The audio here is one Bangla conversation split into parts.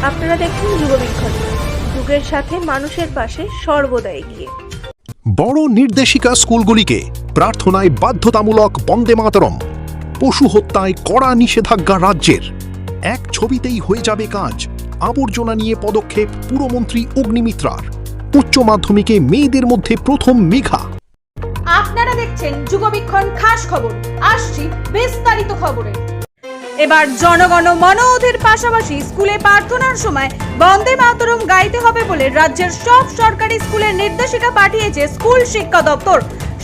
আপনারা দেখুন যুগবীক্ষণ, যুগের সাথে মানুষের পাশে সর্বদা এগিয়ে। বড় নির্দেশিকা স্কুলগুলিকে প্রার্থনায় বাধ্যতামূলক বন্দে মাতরম। পশু হত্যায় কড়া নিষেধাজ্ঞা রাজ্যের। এক ছবিতেই হয়ে যাবে কাজ। আবর্জনা নিয়ে পদক্ষেপ পুরমন্ত্রী অগ্নিমিত্রার। উচ্চ মাধ্যমিকে মেয়েদের মধ্যে প্রথম মেঘা। আপনারা দেখছেন যুগবীক্ষণ খাস খবর। আসছি বিস্তারিত খবরে। এবার জনগণ মনোধের পাশাপাশি স্কুলে প্রার্থনার সময় বন্দে মাতরম গাইতে হবে বলে রাজ্যের সব সরকারি স্কুলের নির্দেশিকা পাঠিয়েছে স্কুল শিক্ষা দপ্তর।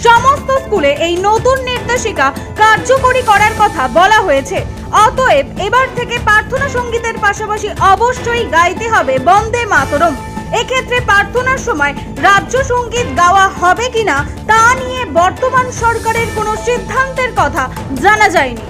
সমস্ত স্কুলে এই নতুন নির্দেশিকা কার্যকরী করার কথা বলা হয়েছে। অতএব এবার থেকে প্রার্থনা সঙ্গীতের পাশাপাশি অবশ্যই গাইতে হবে বন্দে মাতরম। এক্ষেত্রে প্রার্থনার সময় রাজ্য সঙ্গীত গাওয়া হবে কিনা তা নিয়ে বর্তমান সরকারের কোনো সিদ্ধান্তের কথা জানা যায়নি।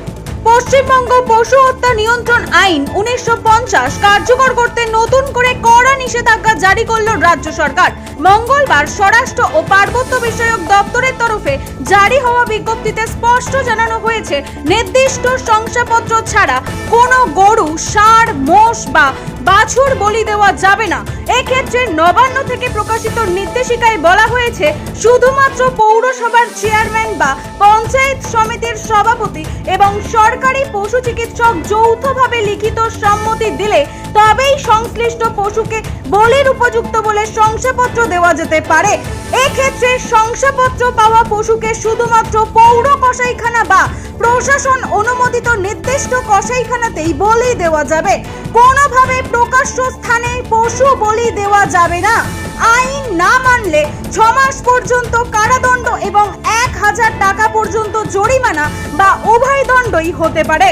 পশ্চিমবঙ্গ পশু হত্যা নিয়ন্ত্রণ আইন 1950 কার্যকর করতে নতুন করে কড়া নিষেধাজ্ঞা জারি করল রাজ্য সরকার। মঙ্গলবার স্বরাষ্ট্র ও পার্বত্য বিষয়ক দপ্তরের তরফে জারি হওয়া বিজ্ঞপ্তিতে স্পষ্ট জানানো হয়েছে, নির্দিষ্ট শংসাপত্র ছাড়া কোনো গরু, ষাঁড়, মোষ বা বাছুর বলি দেওয়া যাবে না। এক্ষেত্রে নবান্ন থেকে প্রকাশিত নির্দেশিকায় বলা হয়েছে, শুধুমাত্র পৌরসভার চেয়ারম্যান বা পঞ্চায়েত সমিতির সভাপতি এবং সরকারি পশু চিকিৎসক যৌথভাবে লিখিত সম্মতি দিলে তবেই সংশ্লিষ্ট পশুকে বলির উপযুক্ত বলে শংসাপত্র দেওয়া যেতে পারে। এক্ষেত্রে শংসাপত্র পাওয়া পশুকে শুধুমাত্র পৌর কসাইখানা বা প্রশাসন অনুমোদিত নির্দিষ্ট কসাইখানাতেই বলি দেওয়া যাবে। কোনোভাবে প্রকাশ্য স্থানে পশু বলি দেওয়া যাবে না। আইন না মানলে 6 মাস পর্যন্ত কারাদণ্ড এবং 1000 টাকা পর্যন্ত জরিমানা বা উভয় দণ্ডই হতে পারে।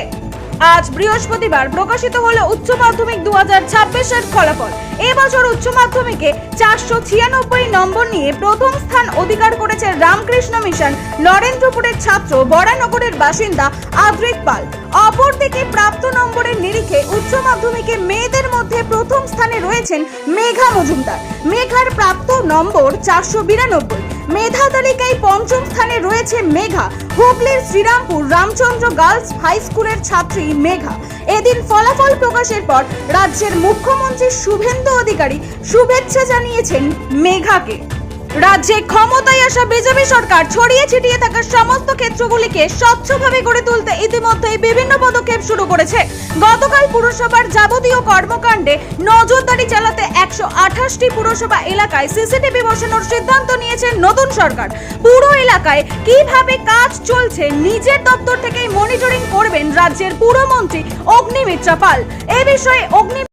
আজ বৃহস্পতিবার প্রকাশিত হলো উচ্চ মাধ্যমিক 2026-এর ফলাফল। এবছর উচ্চ মাধ্যমিকে 496 নম্বর নিয়ে প্রথম স্থান অধিকার করেছে রামকৃষ্ণ মিশন নরেন্দ্রপুরের ছাত্র বরানগরের বাসিন্দা আদ্রিত পাল। অপরদিকে প্রাপ্ত নম্বরের নিরিখে উচ্চ মাধ্যমিকে মেয়েদের মধ্যে প্রথম স্থানে রয়েছেন মেঘা মজুমদার। মেঘার প্রাপ্ত নম্বর 492। মেধা তালিকায় পঞ্চম স্থানে রয়েছে মেঘা। হুগলির শ্রীরামপুর রামচন্দ্র গার্লস হাই স্কুলের ছাত্রী মেঘা। এদিন ফলাফল প্রকাশের পর রাজ্যের মুখ্যমন্ত্রী শুভেন্দু অধিকারী শুভেচ্ছা জানিয়েছেন মেঘাকে। রাজ্যে ক্ষমতায় আসা বিজেপি সরকার ছড়িয়ে ছিটিয়ে থাকা সমস্ত ক্ষেত্রগুলিকে স্বচ্ছভাবে গড়ে তুলতে ইতিমধ্যেই বিভিন্ন পদক্ষেপ শুরু করেছে। গতকাল পুরসভার যাবতীয় কর্মকাণ্ডে নজরদারি চালাতে 128টি পুরসভা এলাকায় সিসিটিভি বসানোর সিদ্ধান্ত নিয়েছে নতুন সরকার। পুরো এলাকায় কিভাবে কাজ চলছে নিজের দপ্তর থেকেই মনিটরিং করবেন রাজ্যের পুরমন্ত্রী অগ্নিমিত্রা পাল। এ বিষয়ে